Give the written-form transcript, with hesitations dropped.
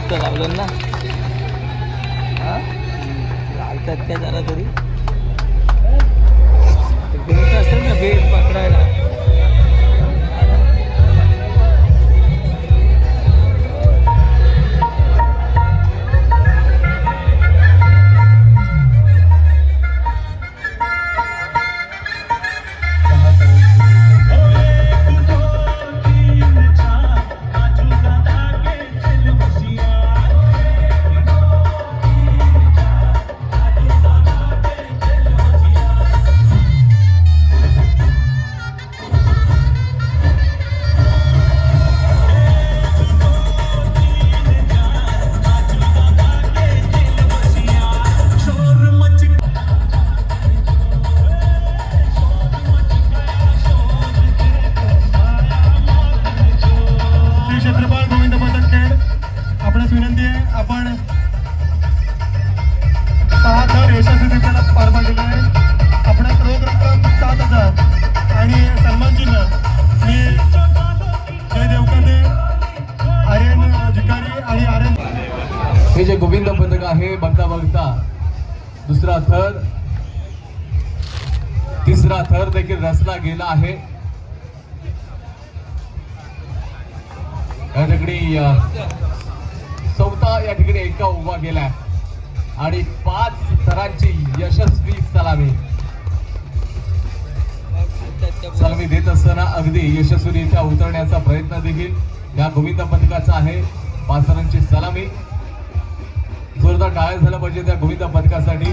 मस्त लावलं ना. लावतात त्या जरा तरी बेट असतात ना, बेट पकडायला. आपणास विनंती आहे, आपण 6 थर यशस्वीरित्या पार पाडलेले आहे. आपणास रोख रक्कम 7,000 आणि सन्मान चिन्ह श्री जय देवकते, आर्यन धिकारी आणि आर्यन. हे जे गोविंद पथक आहे, बघता बघता दुसरा थर तिसरा थर देखील रचला गेला आहे. या ठिकाणी चौथा या ठिकाणी एका उभा गेलाय आणि 5 थरांची यशस्वी सलामी देत असताना अगदी यशस्वीरित्या उतरण्याचा प्रयत्न देखील या गोविंद पथकाचा आहे. 5 थरांची सलामी. जोरदार टाळ्या झाल्या पाहिजे त्या गोविंद पथकासाठी.